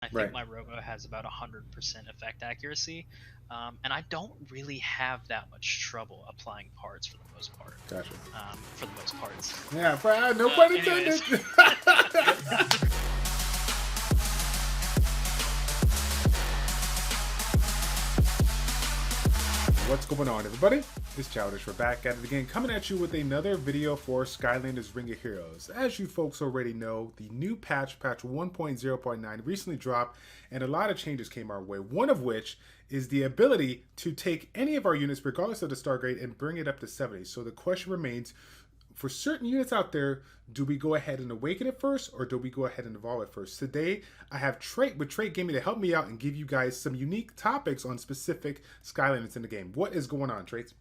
I think Right. my robo has about 100% effect accuracy, and I don't really have that much trouble applying parts for the most part. Gotcha. For the most parts. Yeah, no pun intended. Anyways. What's going on, everybody? It's Childish. We're back at it again, coming at you with another video for Skylanders Ring of Heroes. As you folks already know, the new patch 1.0.9, recently dropped, and a lot of changes came our way. One of which is the ability to take any of our units, regardless of the star grade, and bring it up to 70. So the question remains, for certain units out there, do we go ahead and awaken it first, or do we go ahead and evolve it first? Today, I have Treight Gaming to help me out and give you guys some unique topics on specific Skylanders in the game. What is going on, Treight?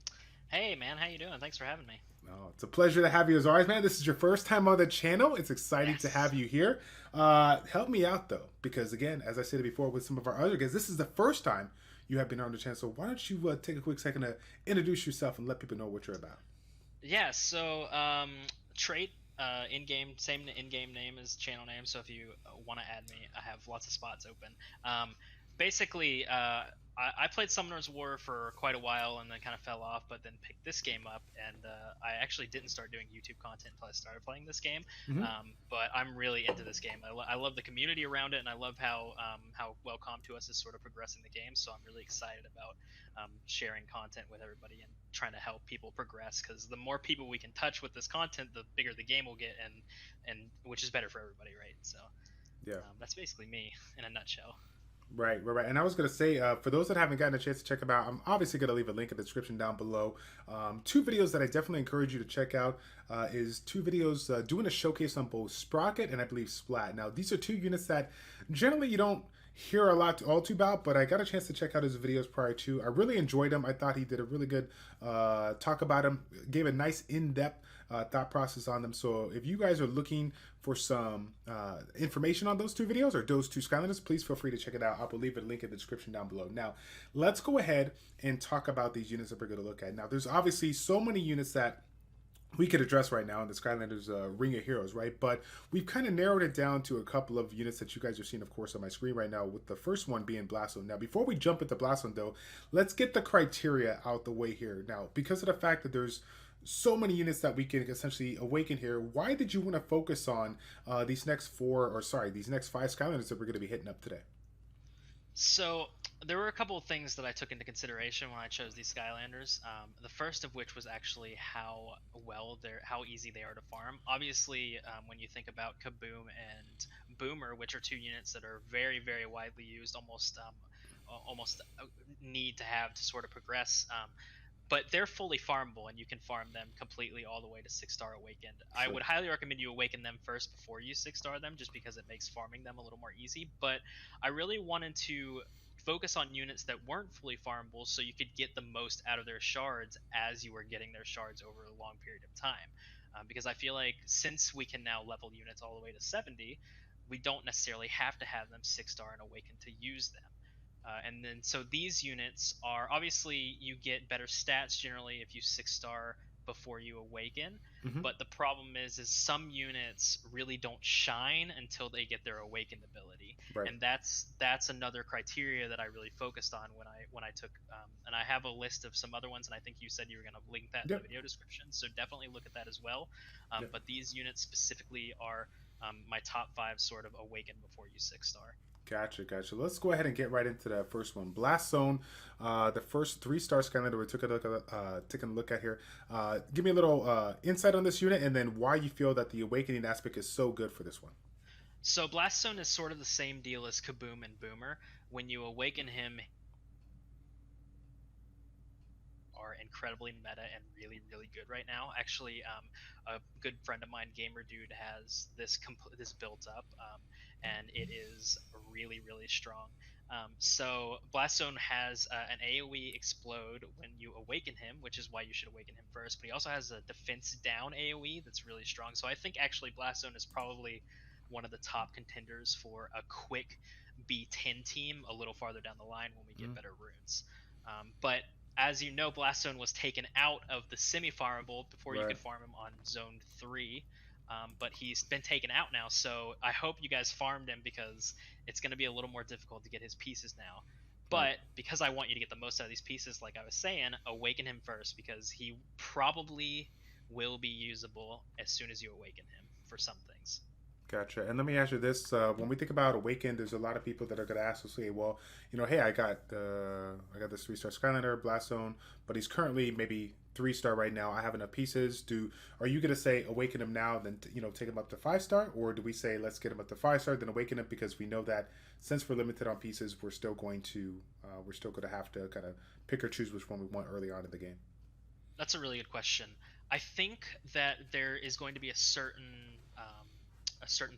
Hey man, how you doing? Thanks for having me. Oh, it's a pleasure to have you as always, man. This is your first time on the channel. It's exciting to have you here. Help me out, though, because, again, as I said before with some of our other guests, this is the first time you have been on the channel. So why don't you take a quick second to introduce yourself and let people know what you're about? Yeah, so Trait, in-game, same in-game name as channel name, so if you want to add me, I have lots of spots open. Basically, I played Summoner's War for quite a while and then kind of fell off, but then picked this game up, and I actually didn't start doing YouTube content until I started playing this game. Mm-hmm. But I'm really into this game. I love the community around it, and I love how Welcome to Us is sort of progressing the game, so I'm really excited about sharing content with everybody and trying to help people progress, because the more people we can touch with this content, the bigger the game will get, and which is better for everybody, right? So Yeah. that's basically me in a nutshell. Right. And I was going to say, for those that haven't gotten a chance to check them out, I'm obviously going to leave a link in the description down below. Two videos that I definitely encourage you to check out is two videos doing a showcase on both Sprocket and I believe Splat. Now, these are two units that generally you don't hear a lot all too about, but I got a chance to check out his videos prior to. I really enjoyed them. I thought he did a really good talk about them, gave a nice in-depth thought process on them. So if you guys are looking for some information on those two videos or those two Skylanders, please feel free to check it out. I will leave a link in the description down below. Now, let's go ahead and talk about these units that we're going to look at. Now, there's obviously so many units that we could address right now in the Skylanders Ring of Heroes, right? But we've kind of narrowed it down to a couple of units that you guys are seeing, of course, on my screen right now, with the first one being Blast Zone. Now, before we jump into Blast Zone, though, let's get the criteria out the way here. Now, because of the fact that there's so many units that we can essentially awaken here, why did you want to focus on these next five Skylanders that we're going to be hitting up today? So there were a couple of things that I took into consideration when I chose these Skylanders. The first of which was actually how easy they are to farm. Obviously, when you think about Kaboom and Boomer, which are two units that are very, very widely used, almost need to have to sort of progress. But they're fully farmable, and you can farm them completely all the way to 6-star awakened. I Sure. would highly recommend you awaken them first before you 6-star them, just because it makes farming them a little more easy. But I really wanted to focus on units that weren't fully farmable, so you could get the most out of their shards as you were getting their shards over a long period of time. Because I feel like since we can now level units all the way to 70, we don't necessarily have to have them 6-star and awaken to use them. And then, so these units are obviously, you get better stats generally if you 6-star before you awaken. Mm-hmm. But the problem is some units really don't shine until they get their awakened ability, Right. and that's another criteria that I really focused on when I took. And I have a list of some other ones, and I think you said you were going to link that in Yep. the video description. So definitely look at that as well. Yep. But these units specifically are my top 5 sort of awaken before you 6-star. Gotcha. Let's go ahead and get right into that first one. Blast Zone, the first 3-star Skylander we're taking a look at here. Give me a little insight on this unit, and then why you feel that the awakening aspect is so good for this one. So Blast Zone is sort of the same deal as Kaboom and Boomer. When you awaken him, are incredibly meta and really, really good right now. Actually, a good friend of mine, Gamer Dude, has this built up, and it is really, really strong. So Blast Zone has an AoE explode when you awaken him, which is why you should awaken him first. But he also has a defense down AoE that's really strong. So I think actually Blast Zone is probably one of the top contenders for a quick B10 team a little farther down the line when we get better runes. But as you know, Blast Zone was taken out of the semi-farmable before you Right. could farm him on Zone 3. but he's been taken out now. So I hope you guys farmed him because it's going to be a little more difficult to get his pieces now. Right. But because I want you to get the most out of these pieces, like I was saying, awaken him first because he probably will be usable as soon as you awaken him for some things. Gotcha. And let me ask you this: when we think about Awakened, there's a lot of people that are going to ask us, say, "Well, hey, I got this 3-star Skylander Blast Zone, but he's currently maybe 3-star right now. I have enough pieces. Are you going to say awaken him now, then take him up to 5-star, or do we say let's get him up to 5-star, then awaken him because we know that since we're limited on pieces, we're still going to have to kind of pick or choose which one we want early on in the game." That's a really good question. I think that there is going to be a certain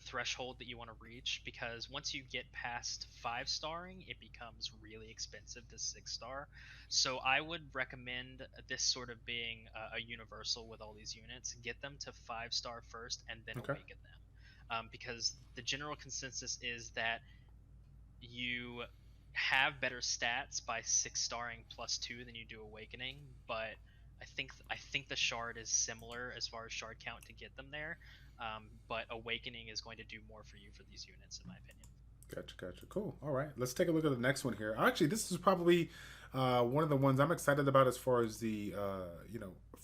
threshold that you want to reach because once you get past 5 starring, it becomes really expensive to 6-star. So I would recommend this sort of being a universal with all these units. Get them to 5-star first and then Okay. awaken them, because the general consensus is that you have better stats by 6-starring +2 than you do awakening, but I think the shard is similar as far as shard count to get them there, but awakening is going to do more for you for these units, in my opinion. Gotcha, gotcha. Cool. All right, let's take a look at the next one here. Actually, this is probably one of the ones I'm excited about as far as the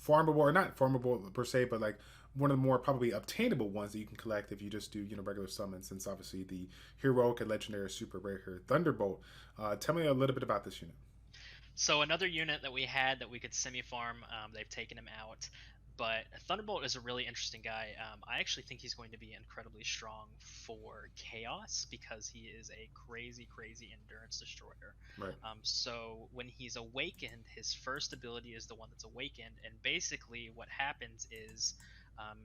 farmable or not farmable per se, but like one of the more probably obtainable ones that you can collect if you just do regular summons. Since obviously the heroic and legendary super rare here, Thunderbolt. Tell me a little bit about this unit. So another unit that we had that we could semi-farm, they've taken him out. But Thunderbolt is a really interesting guy. I actually think he's going to be incredibly strong for Chaos because he is a crazy, crazy endurance destroyer. Right. So when he's awakened, his first ability is the one that's awakened, and basically what happens is, um,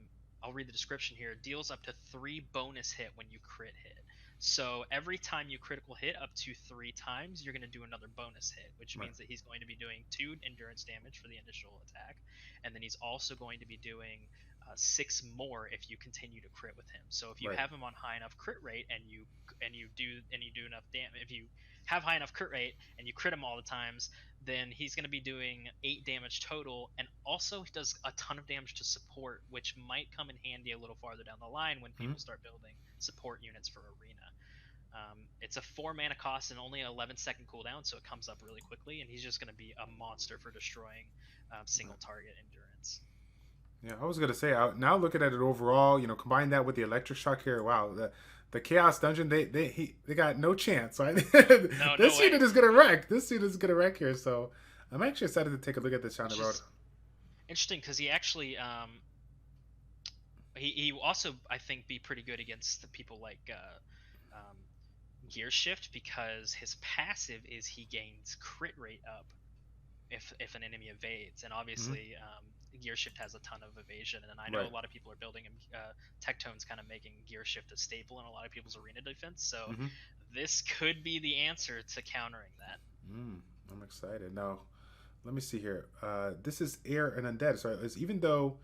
I'll read the description here. It deals up to 3 bonus hit when you crit hit. So every time you critical hit up to 3 times, you're going to do another bonus hit, which Right. means that he's going to be doing 2 endurance damage for the initial attack, and then he's also going to be doing 6 more if you continue to crit with him. So if you Right. have him on high enough crit rate and you do enough damage, if you have high enough crit rate and you crit him all the times, then he's going to be doing 8 damage total, and also he does a ton of damage to support, which might come in handy a little farther down the line when Mm-hmm. people start building support units for arena. It's a 4 mana cost and only an 11-second cooldown, so it comes up really quickly, and he's just going to be a monster for destroying single target endurance. Yeah, I was gonna say. Now looking at it overall, combine that with the electric shock here. Wow, the chaos dungeon, they got no chance. Right? No, no This way. unit is gonna wreck. This unit is gonna wreck here. So I'm actually excited to take a look at this down the Which road. is interesting because he actually he also I think be pretty good against the people like Gear Shift because his passive is he gains crit rate up if an enemy evades, and Mm-hmm. obviously Gear Shift has a ton of evasion, and I know Right. a lot of people are building him. Tectone's kind of making Gear Shift a staple in a lot of people's arena defense, so Mm-hmm. this could be the answer to countering that. I'm excited. Now, let me see here. This is air and undead. So it's even though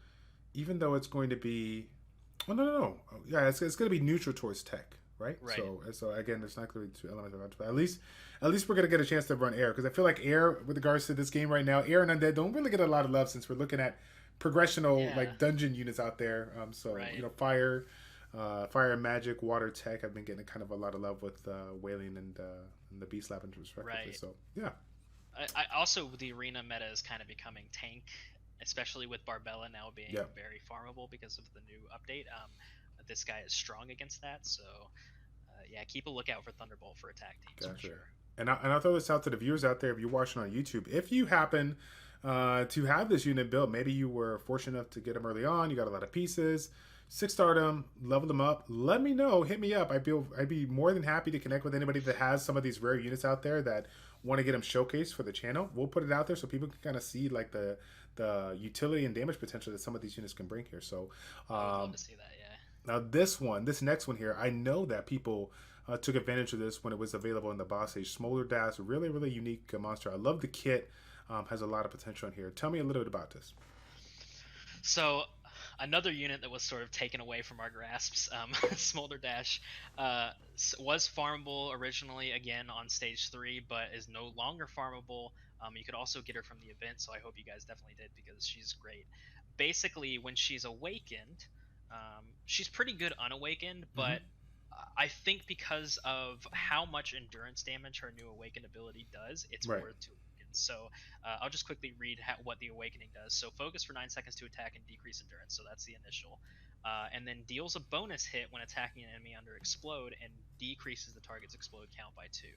it's going to be, oh no. Oh, yeah, it's going to be neutral towards tech, right? Right. So again, there's not going to be 2 elements of it, but at least we're going to get a chance to run air because I feel like air with regards to this game right now, air and undead don't really get a lot of love since we're looking at progressional Yeah. like dungeon units out there. So Right. fire and magic, water tech. I've been getting kind of a lot of love with whaling and the beast lab respectively. Right. So yeah. I also the arena meta is kind of becoming tank, especially with Barbella now being Yeah. very farmable because of the new update. This guy is strong against that, so yeah, keep a lookout for Thunderbolt for attack teams for Gotcha. sure. And I'll throw this out to the viewers out there if you're watching on YouTube. If you happen to have this unit built, maybe you were fortunate enough to get them early on, you got a lot of pieces, 6-star them, level them up, let me know, hit me up. I'd be more than happy to connect with anybody that has some of these rare units out there that want to get them showcased for the channel. We'll put it out there so people can kind of see like the utility and damage potential that some of these units can bring here. So I would love to see that. Yeah. now, this next one here, I know that people took advantage of this when it was available in the boss age. Smolder Dash, really, really unique monster. I love the kit. Has a lot of potential in here. Tell me a little bit about this. So another unit that was sort of taken away from our grasps, Smolder Dash, was farmable originally again on stage 3, but is no longer farmable. You could also get her from the event, so I hope you guys definitely did because she's great. Basically, when she's awakened, She's pretty good unawakened, Hmm. but I think because of how much endurance damage her new awakened ability does, it's Right. worth to awaken. So I'll just quickly read what the awakening does. So focus for 9 seconds to attack and decrease endurance. So that's the initial. And then deals a bonus hit when attacking an enemy under explode and decreases the target's explode count by 2.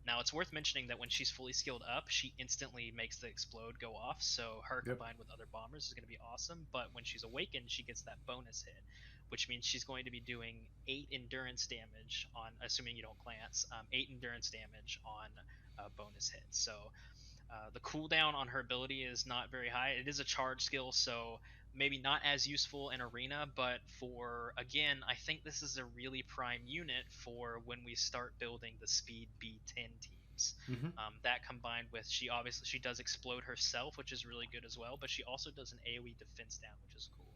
Now it's worth mentioning that when she's fully skilled up, she instantly makes the explode go off. So her Yep. combined with other bombers is going to be awesome. But when she's awakened, she gets that bonus hit, which means she's going to be doing 8 endurance damage on, assuming you don't glance, 8 endurance damage on bonus hits. So the cooldown on her ability is not very high. It is a charge skill, so maybe not as useful in arena, but for, again, I think this is a really prime unit for when we start building the speed B10 teams. Hmm. That combined with, she does explode herself, which is really good as well, but she also does an AoE defense down, which is cool.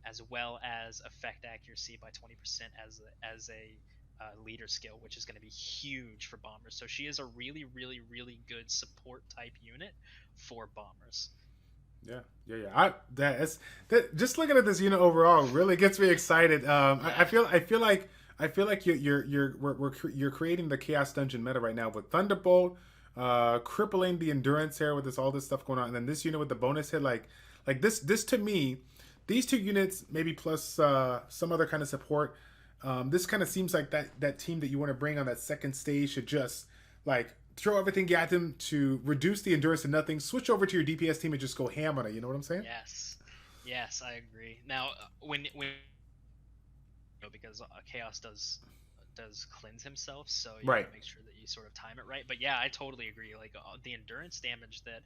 As well as effect accuracy by 20% as a leader skill, which is going to be huge for bombers. So she is a really, really, really good support type unit for bombers. Yeah, yeah, yeah. That. Just looking at this unit overall really gets me excited. I Yeah. feel, I feel like you're creating the chaos dungeon meta right now with Thunderbolt, crippling the endurance here with all this stuff going on, and then this unit with the bonus hit, like this to me, these two units maybe plus some other kind of support. This kind of seems like that team that you want to bring on that second stage should just like throw everything at them to reduce the endurance to nothing. Switch over to your DPS team and just go ham on it. You know what I'm saying? Yes. Yes, I agree. Now, when because Chaos does cleanse himself, so you got Right. to make sure that you sort of time it right. But yeah, I totally agree. Like the endurance damage that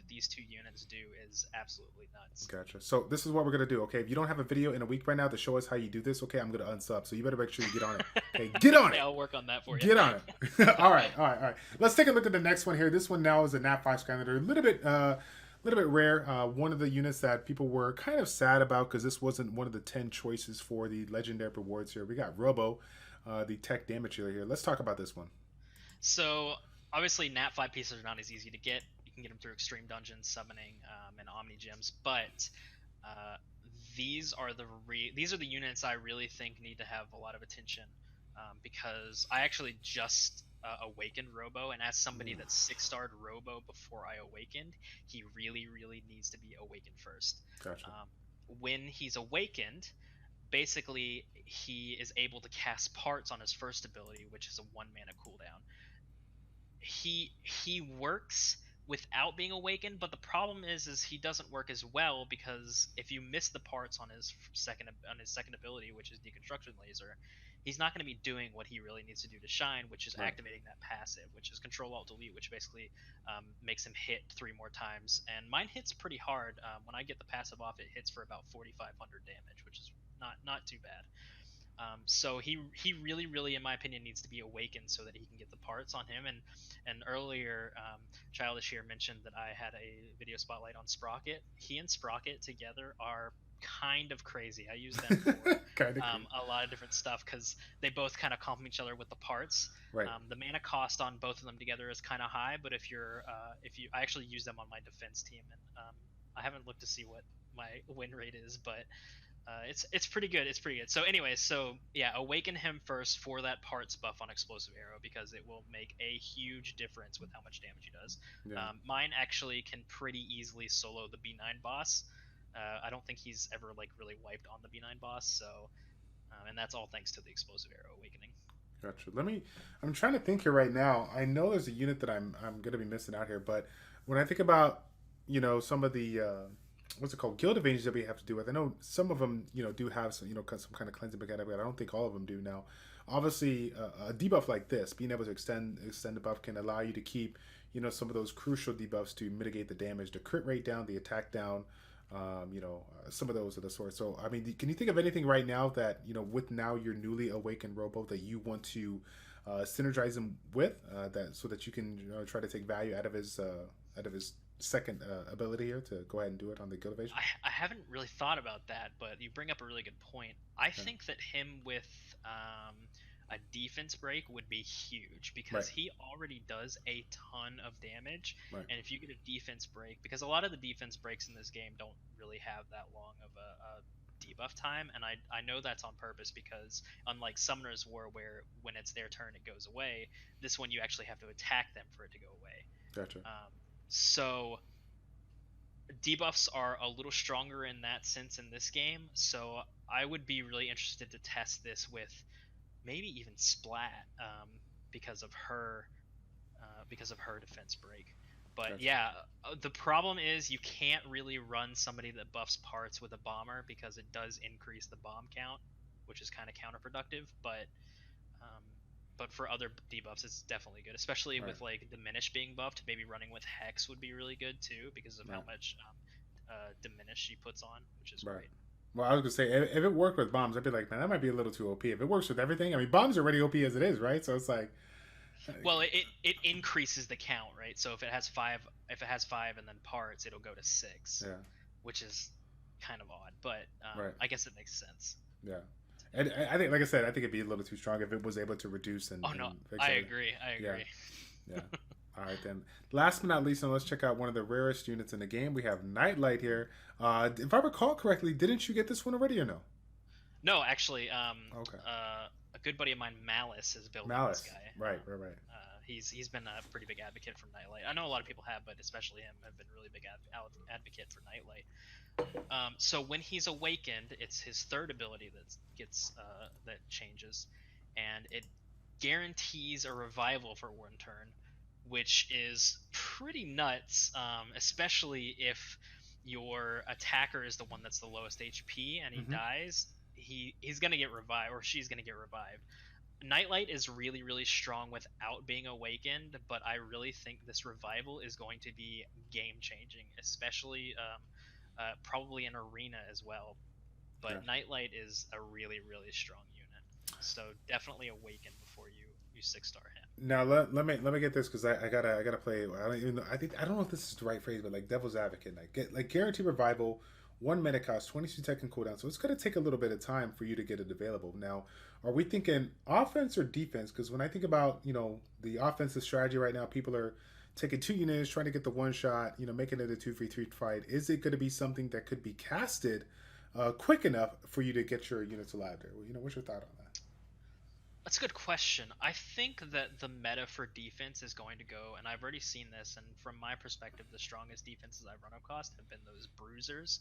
these two units do is absolutely nuts. Gotcha. So this is what we're gonna do. Okay, if you don't have a video in a week right now to show us how you do this, okay, I'm gonna unsub. So you better make sure you get on it. Okay, get on Okay, it. I'll work on that for you. Get on it. All right, all right, all right. Let's take a look at the next one here. This one now is a Nat 5 Skylander. Little bit rare. One of the units that people were kind of sad about because this wasn't one of the 10 choices for the legendary rewards here. We got Robo, the tech damage healer here. Let's talk about this one. So obviously, Nat 5 pieces are not as easy to get. You can get them through extreme dungeons, summoning, and Omni gems. But uh, these are the units I really think need to have a lot of attention, because I actually just awakened Robo, and as somebody Ooh, that 6-starred Robo before I awakened, he really, really needs to be awakened first. gotcha. When he's awakened, basically he is able to cast parts on his first ability, which is a 1 mana cooldown. He works without being awakened, but the problem is he doesn't work as well, because if you miss the parts on his second ability, which is deconstruction laser, he's not going to be doing what he really needs to do to shine, which is Right. activating that passive, which is control alt delete, which basically makes him hit 3 more times, and mine hits pretty hard. When I get the passive off, it hits for about 4500 damage, which is not too bad. So he really, really, in my opinion, needs to be awakened so that he can get the parts on him. And earlier, Childish here mentioned that I had a video spotlight on Sprocket. He and Sprocket together are kind of crazy. I use them for Kind of creep. a lot of different stuff because they both kind of complement each other with the parts. Right. The mana cost on both of them together is kind of high, but I actually use them on my defense team, and I haven't looked to see what my win rate is, but it's pretty good. It's pretty good. So, anyways, yeah, awaken him first for that parts buff on explosive arrow, because it will make a huge difference with how much damage he does. Yeah. Mine actually can pretty easily solo the B9 boss. I don't think he's ever like really wiped on the B9 boss. So, and that's all thanks to the explosive arrow awakening. Gotcha. I'm trying to think here right now. I know there's a unit that I'm gonna be missing out here, but when I think about some of the what's it called, guild evasions that we have to do with, I know some of them do have some some kind of cleansing mechanic, but I don't think all of them do now. Obviously, a debuff like this, being able to extend the buff, can allow you to keep some of those crucial debuffs to mitigate the damage, the crit rate down, the attack down. Some of those are the sorts. So, I mean, can you think of anything right now that with now your newly awakened Robo, that you want to synergize him with, that so that you can try to take value out of his second ability here to go ahead and do it on the guild evasion? I haven't really thought about that, but you bring up a really good point. I Yeah. think that him with a defense break would be huge, Right. because he already does a ton of damage. Right. And if you get a defense break, because a lot of the defense breaks in this game don't really have that long of a debuff time, and I know that's on purpose because unlike Summoner's War, where when it's their turn it goes away, this one you actually have to attack them for it to go away. Gotcha. So debuffs are a little stronger in that sense in this game, so I would be really interested to test this with maybe even Splat, because of her defense break. But Gotcha. yeah, the problem is you can't really run somebody that buffs parts with a bomber because it does increase the bomb count, which is kind of counterproductive. But for other debuffs, it's definitely good, especially Right. with like Diminish being buffed. Maybe running with Hex would be really good too because of how Right. much Diminish she puts on, which is Right. great. Well, I was gonna say if it worked with bombs, I'd be like, man, that might be a little too OP. If it works with everything, I mean, bombs are already OP as it is, right? So it's like, Well, it increases the count, right? So if it has five and then parts, it'll go to 6, yeah, which is kind of odd, but right, I guess it makes sense. yeah. And I think, like I said, I think it'd be a little too strong if it was able to reduce and, Oh no, fix I everything. agree. I Yeah, agree. yeah. All right then. Last but not least, and let's check out one of the rarest units in the game. We have Nightlight here. If I recall correctly, didn't you get this one already or no? No, actually, Okay. a good buddy of mine, Malice, is building this Malice. guy. Right, right, right. He's been a pretty big advocate for Nightlight. I know a lot of people have, but especially him have been really big advocate for Nightlight. So when he's awakened, it's his third ability that changes, and it guarantees a revival for 1 turn, which is pretty nuts, especially if your attacker is the one that's the lowest HP and he Mm-hmm. dies. He's gonna get revived, or she's gonna get revived. Nightlight is really, really strong without being awakened, but I really think this revival is going to be game changing, especially probably in arena as well. Yeah. But Nightlight is a really, really strong unit, so definitely awaken before you 6-star him. Now let me get this because I gotta play. I don't even know. I don't know if this is the right phrase, but like devil's advocate, like get like guaranteed revival, 1 minute cost, 22-second cooldown. So it's gonna take a little bit of time for you to get it available. Now, are we thinking offense or defense? Because when I think about the offensive strategy right now, people are taking 2 units, trying to get the one shot, making it a 2v3 fight. Is it going to be something that could be casted quick enough for you to get your units alive there? Well, what's your thought on that? That's a good question. I think that the meta for defense is going to go, and I've already seen this, and from my perspective, the strongest defenses I've run across have been those bruisers.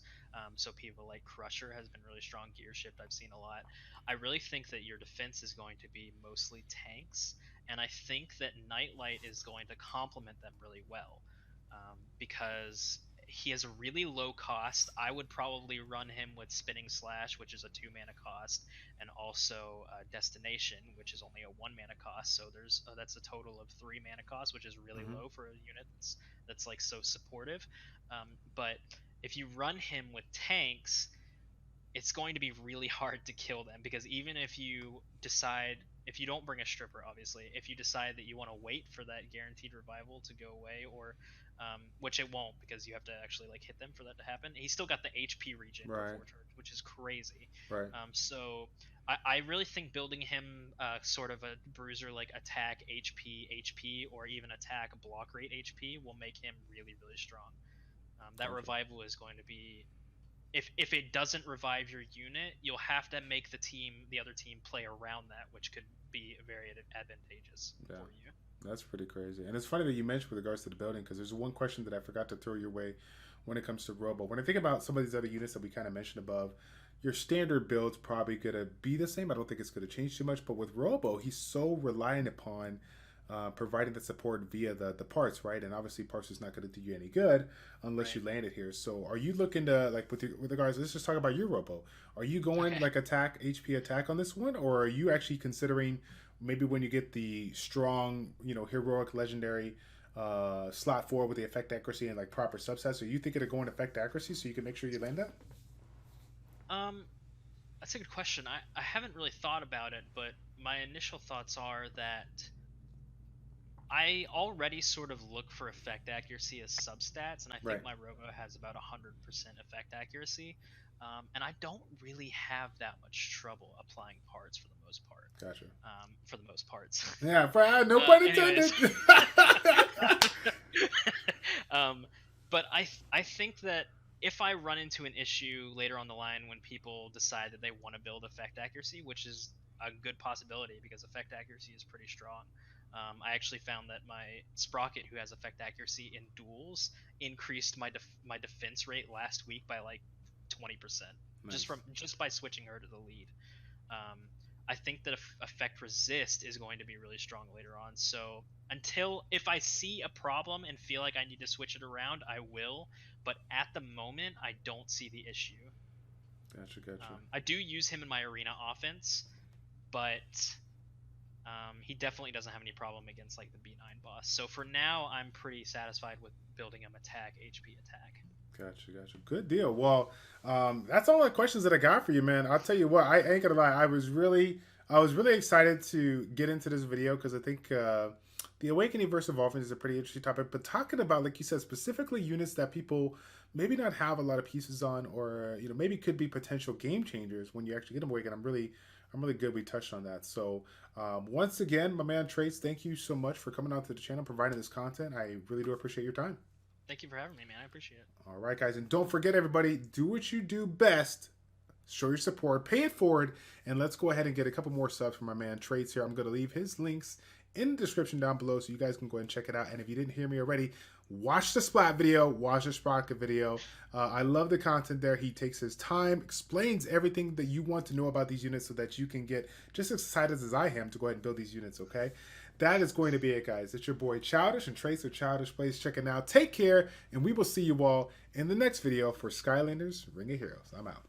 So people like Crusher has been really strong, Gear Shift I've seen a lot. I really think that your defense is going to be mostly tanks, and I think that Nightlight is going to complement them really well, because he has a really low cost. I would probably run him with Spinning Slash, which is a 2 mana cost, and also Destination, which is only a 1 mana cost. So that's a total of 3 mana cost, which is really Mm-hmm. low for a unit that's like so supportive. But if you run him with tanks, it's going to be really hard to kill them, because even if you don't bring a stripper, obviously, if you decide that you want to wait for that guaranteed revival to go away, or which it won't, because you have to actually like hit them for that to happen. He's still got the HP regen for Right. 4 turns, which is crazy. Right. So I really think building him sort of a bruiser, like attack HP, or even attack block rate HP, will make him really, really strong. That Gotcha. revival is going to be, if it doesn't revive your unit, you'll have to make the other team play around that, which could be very advantageous Yeah. for you. That's pretty crazy. And it's funny that you mentioned with regards to the building, because there's one question that I forgot to throw your way when it comes to Robo. When I think about some of these other units that we kind of mentioned above, your standard build's probably going to be the same. I don't think it's going to change too much. But with Robo, he's so reliant upon providing the support via the parts, right? And obviously, parts is not going to do you any good unless Right. you land it here. So are you looking to, like, with regards, let's just talk about your Robo. Are you going Okay. like attack, HP attack on this one? Or are you actually considering maybe when you get the strong, heroic, legendary slot 4 with the effect accuracy and like proper subsets, are you thinking of going effect accuracy so you can make sure you land that? Um, that's a good question. I haven't really thought about it, but my initial thoughts are that I already sort of look for effect accuracy as substats, and I Right. think my Robo has about 100% effect accuracy. And I don't really have that much trouble applying parts for the most part. Gotcha. For the most parts. Yeah, no pun Anyways. intended. But I think that if I run into an issue later on the line when people decide that they want to build effect accuracy, which is a good possibility because effect accuracy is pretty strong. I actually found that my Sprocket, who has effect accuracy in duels, increased my defense rate last week by like 20%, Nice. just by switching her to the lead. I think that effect resist is going to be really strong later on. So if I see a problem and feel like I need to switch it around, I will. But at the moment, I don't see the issue. Gotcha. I do use him in my arena offense, but he definitely doesn't have any problem against like the B9 boss. So for now, I'm pretty satisfied with building him attack, HP attack. Gotcha. Good deal. Well, that's all the questions that I got for you, man. I'll tell you what, I ain't gonna lie. I was really excited to get into this video because I think the Awakening versus Evolving is a pretty interesting topic. But talking about, like you said, specifically units that people maybe not have a lot of pieces on, or maybe could be potential game changers when you actually get them Awakened. I'm really good we touched on that. So once again, my man Trace, thank you so much for coming out to the channel, providing this content. I really do appreciate your time. Thank you for having me, man. I appreciate it. All right, guys. And don't forget, everybody, do what you do best. Show your support. Pay it forward. And let's go ahead and get a couple more subs from my man Traits here. I'm going to leave his links in the description down below so you guys can go ahead and check it out. And if you didn't hear me already, watch the Splat video. Watch the Sprocket video. I love the content there. He takes his time, explains everything that you want to know about these units so that you can get just as excited as I am to go ahead and build these units, okay? That is going to be it, guys. It's your boy Childish and Trace of ChildishPlays checking out. Take care, and we will see you all in the next video for Skylanders Ring of Heroes. I'm out.